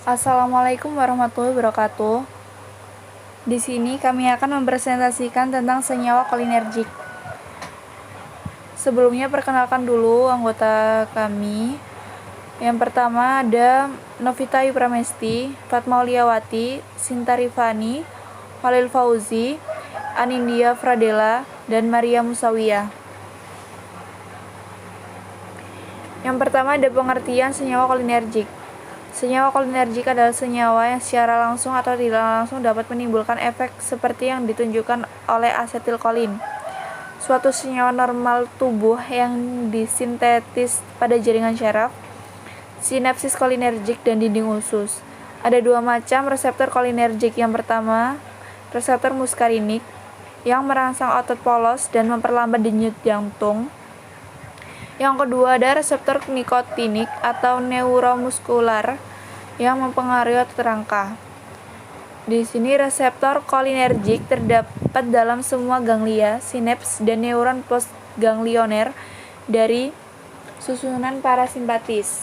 Assalamualaikum warahmatullahi wabarakatuh. Di sini kami akan mempresentasikan tentang senyawa kolinergik. Sebelumnya perkenalkan dulu anggota kami. Yang pertama ada Novita Yupramesti, Fatma Uliawati, Sinta Rifani, Khalil Fauzi, Anindya Fradela, dan Maria Musawiyah. Yang pertama ada pengertian senyawa kolinergik. Senyawa kolinergik adalah senyawa yang secara langsung atau tidak langsung dapat menimbulkan efek seperti yang ditunjukkan oleh asetilkolin, suatu senyawa normal tubuh yang disintetis pada jaringan syaraf, sinapsis kolinergik, dan dinding usus. Ada dua macam reseptor kolinergik. Yang pertama, reseptor muskarinik yang merangsang otot polos dan memperlambat denyut jantung. Yang kedua ada reseptor nikotinik atau neuromuskular yang mempengaruhi otot rangka. Di sini reseptor kolinergik terdapat dalam semua ganglia, sinaps, dan neuron postganglioner dari susunan parasimpatis.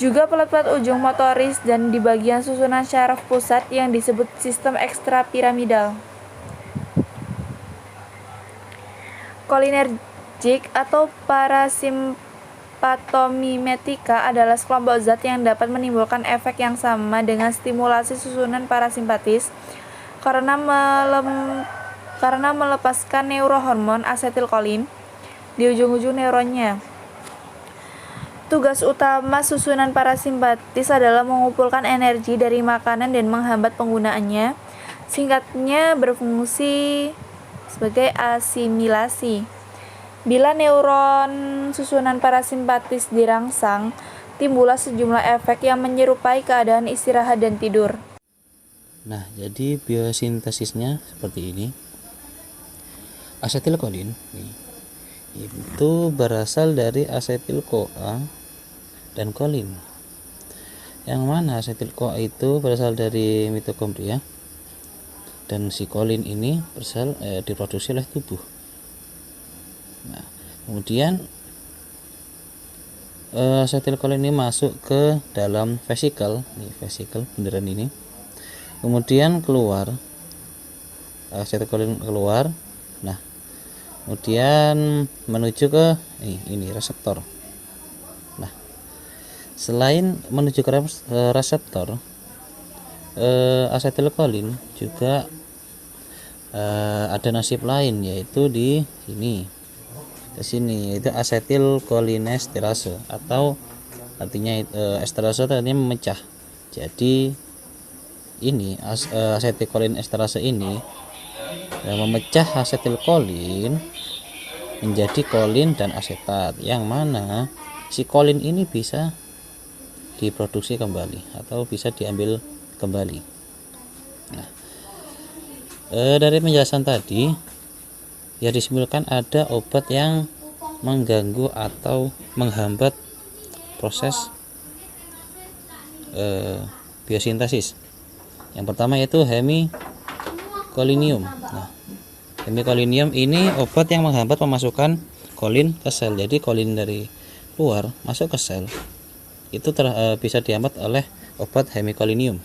Juga pelat-pelat ujung motoris dan di bagian susunan syaraf pusat yang disebut sistem ekstrapiramidal. Kolinergik atau parasimpatomimetika adalah sekelompok zat yang dapat menimbulkan efek yang sama dengan stimulasi susunan parasimpatis karena melepaskan neurohormon asetilkolin di ujung-ujung neuronnya. Tugas utama susunan parasimpatis adalah mengumpulkan energi dari makanan dan menghambat penggunaannya. Singkatnya berfungsi sebagai asimilasi. Bila neuron susunan parasimpatis dirangsang, timbullah sejumlah efek yang menyerupai keadaan istirahat dan tidur. Nah, jadi biosintesisnya seperti ini. Asetilkolin itu berasal dari asetil-CoA dan kolin. Yang mana asetil-CoA itu berasal dari mitokondria dan si kolin ini berasal diproduksi oleh tubuh. Nah, kemudian asetilkolin ini masuk ke dalam vesikel, vesikel bundaran ini. Kemudian keluar, asetilkolin keluar. Nah, kemudian menuju ke ini reseptor. Nah, selain menuju ke reseptor, asetilkolin juga ada nasib lain, yaitu di sini yaitu asetilkolinesterase, atau artinya esterase artinya memecah. Jadi ini asetilkolinesterase ini memecah asetilkolin menjadi kolin dan asetat, yang mana si kolin ini bisa diproduksi kembali atau bisa diambil kembali. Nah, dari penjelasan tadi ya disimpulkan ada obat yang mengganggu atau menghambat proses biosintesis. Yang pertama yaitu hemikolinium. Nah, hemikolinium ini obat yang menghambat pemasukan kolin ke sel. Jadi kolin dari luar masuk ke sel itu bisa dihambat oleh obat hemikolinium.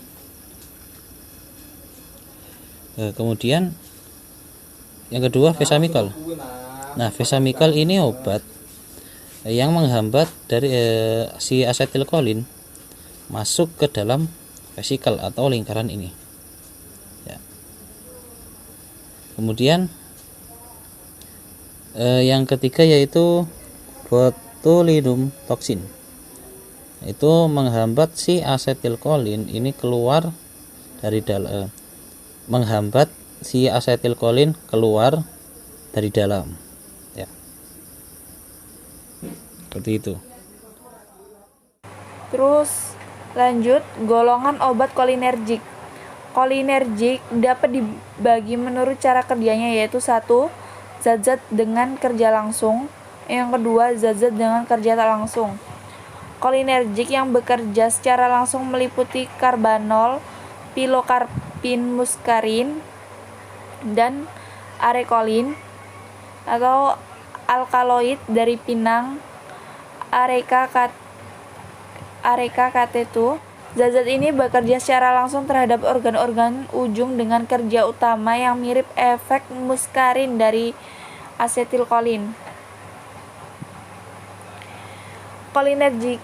Kemudian yang kedua vesamikal. Nah, vesamikal ini obat yang menghambat dari si asetilkolin masuk ke dalam vesikel atau lingkaran ini. Ya. Kemudian yang ketiga yaitu botulinum toksin. Itu menghambat si asetilkolin ini keluar dari dalam, menghambat si asetilkolin keluar dari dalam, ya, seperti itu. Terus lanjut golongan obat kolinergik. Kolinergik dapat dibagi menurut cara kerjanya, yaitu 1. Zat-zat dengan kerja langsung. Yang kedua, zat-zat dengan kerja tak langsung. Kolinergik yang bekerja secara langsung meliputi karbanol, pilokarpin muskarin, dan arekolin atau alkaloid dari pinang, Areca Catetu. Zat-zat ini bekerja secara langsung terhadap organ-organ ujung dengan kerja utama yang mirip efek muskarin dari asetilkolin. Kolinergik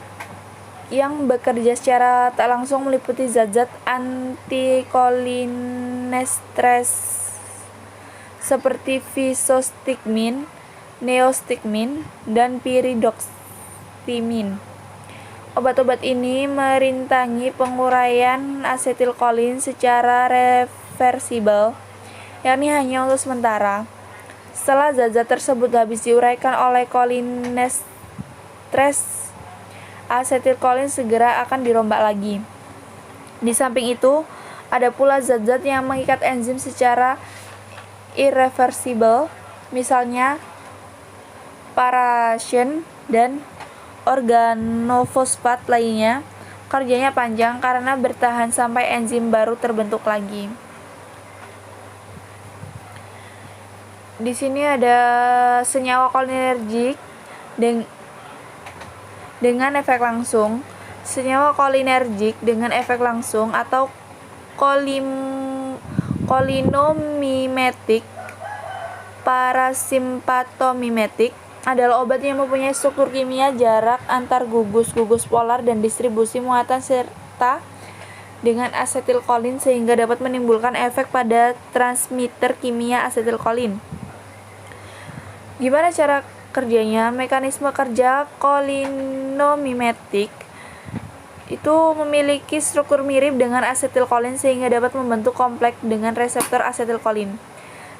yang bekerja secara tak langsung meliputi zat-zat antikolinestres seperti fisostigmin, neostigmin, dan piridoxymin. Obat-obat ini merintangi penguraian asetilkolin secara reversibel, yakni hanya untuk sementara. Setelah zat-zat tersebut habis diuraikan oleh kolinestres, asetilkolin segera akan dirombak lagi. Di samping itu, ada pula zat-zat yang mengikat enzim secara irreversibel, misalnya parasen dan organofosfat lainnya. Kerjanya panjang karena bertahan sampai enzim baru terbentuk lagi. Di sini ada senyawa kolinergik dengan efek langsung. Senyawa kolinergik dengan efek langsung atau kolinomimetik, parasimpatomimetik adalah obat yang mempunyai struktur kimia, jarak antar gugus polar, dan distribusi muatan serta dengan asetilkolin sehingga dapat menimbulkan efek pada transmitter kimia asetilkolin. Gimana cara kerjanya? Mekanisme kerja kolinomimetik itu memiliki struktur mirip dengan asetilkolin sehingga dapat membentuk kompleks dengan reseptor asetilkolin.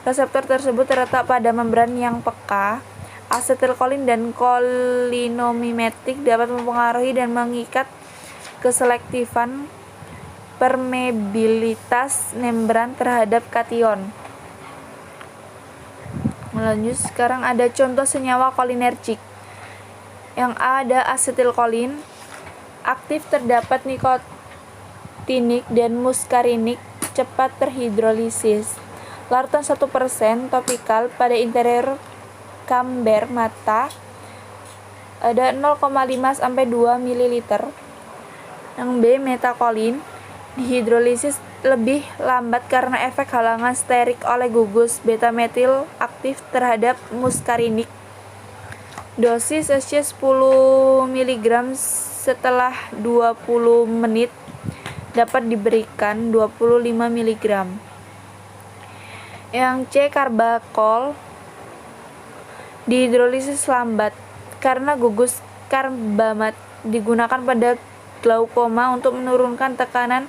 Reseptor tersebut terletak pada membran yang peka. Asetilkolin dan kolinomimetik dapat mempengaruhi dan mengikat keselektifan permeabilitas membran terhadap kation. Lanjut, sekarang ada contoh senyawa kolinergik. Yang A ada asetilkolin. Aktif terdapat nikotinik dan muskarinik, cepat terhidrolisis. Larutan 1% topikal pada interior kamber mata ada 0,5 sampai 2 ml. Yang B metakolin dihidrolisis lebih lambat karena efek halangan sterik oleh gugus beta metil aktif terhadap muskarinik. Dosis SC 10 mg setelah 20 menit dapat diberikan 25 mg. Yang C karbakol dihidrolisis lambat karena gugus karbamat digunakan pada glaukoma untuk menurunkan tekanan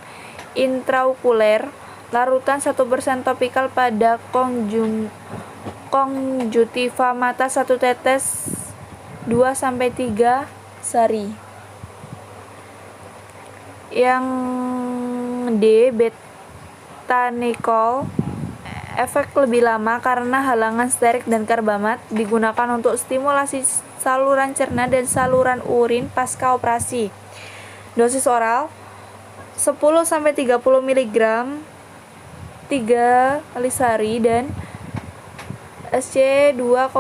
intraokuler. Larutan 1% topikal pada konjungtiva mata 1 tetes 2-3 sehari. Yang D betanikol efek lebih lama karena halangan sterik dan karbamat digunakan untuk stimulasi saluran cerna dan saluran urin pasca operasi. Dosis oral 10-30 mg 3 kali sehari dan SC 2,5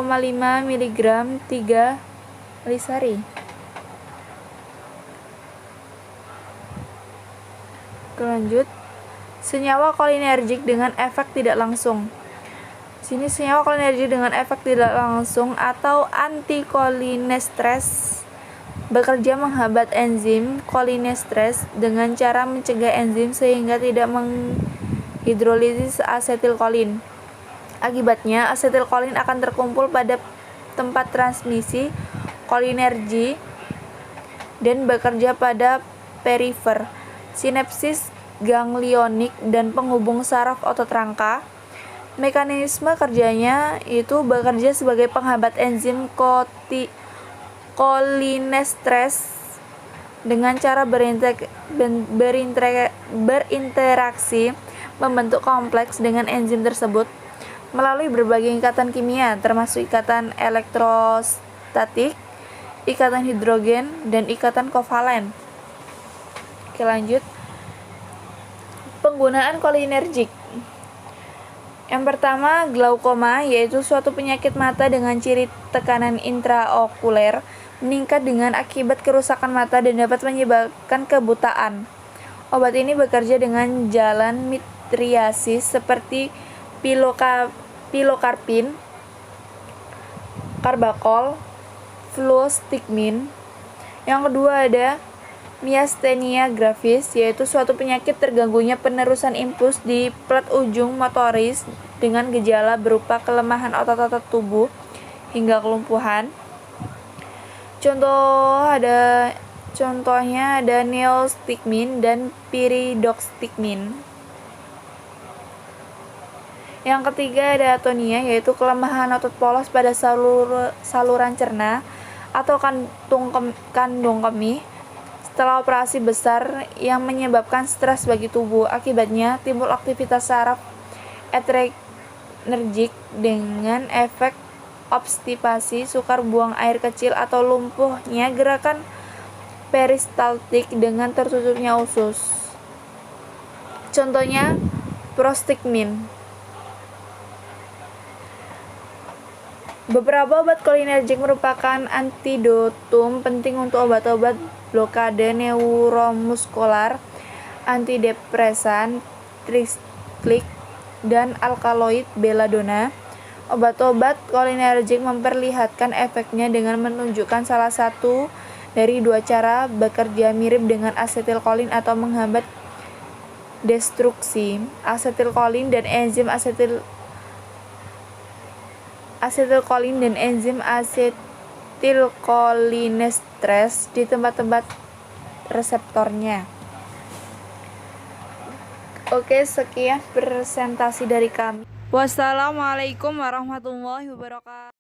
mg 3 kali sehari. Lanjut, senyawa kolinergik dengan efek tidak langsung. Sini senyawa kolinergik dengan efek tidak langsung atau antikolinestres bekerja menghambat enzim kolinestres dengan cara mencegah enzim sehingga tidak menghidrolisis asetilkolin. Akibatnya, asetilkolin akan terkumpul pada tempat transmisi kolinergi dan bekerja pada perifer, sinapsis ganglionik, dan penghubung saraf otot rangka. Mekanisme kerjanya itu bekerja sebagai penghambat enzim kolinestres dengan cara berinteraksi membentuk kompleks dengan enzim tersebut melalui berbagai ikatan kimia termasuk ikatan elektrostatik, ikatan hidrogen, dan ikatan kovalen. Oke, lanjut. Penggunaan kolinergik. Yang pertama, glaukoma, yaitu suatu penyakit mata dengan ciri tekanan intraokuler meningkat dengan akibat kerusakan mata dan dapat menyebabkan kebutaan. Obat ini bekerja dengan jalan mitriasis seperti pilokarpin, karbakol, fluostigmin. Yang kedua ada miastenia gravis, yaitu suatu penyakit terganggunya penerusan impuls di plat ujung motoris dengan gejala berupa kelemahan otot-otot tubuh hingga kelumpuhan. Contohnya ada neostigmin dan piridoxtigmin. Yang ketiga ada atonia, yaitu kelemahan otot polos pada saluran cerna atau kandung kemih setelah operasi besar yang menyebabkan stres bagi tubuh. Akibatnya timbul aktivitas saraf adrenergik dengan efek obstipasi, sukar buang air kecil atau lumpuhnya gerakan peristaltik dengan tertutupnya usus. Contohnya prostigmin. Beberapa obat kolinergik merupakan antidotum penting untuk obat-obat blokade neuromuskular, antidepresan, triklik, dan alkaloid belladonna. Obat-obat kolinergik memperlihatkan efeknya dengan menunjukkan salah satu dari dua cara bekerja mirip dengan asetilkolin atau menghambat destruksi asetilkolin dan enzim asetilkolin dan enzim asetilkolinesterase di tempat-tempat reseptornya. Oke, sekian presentasi dari kami. Wassalamualaikum warahmatullahi wabarakatuh.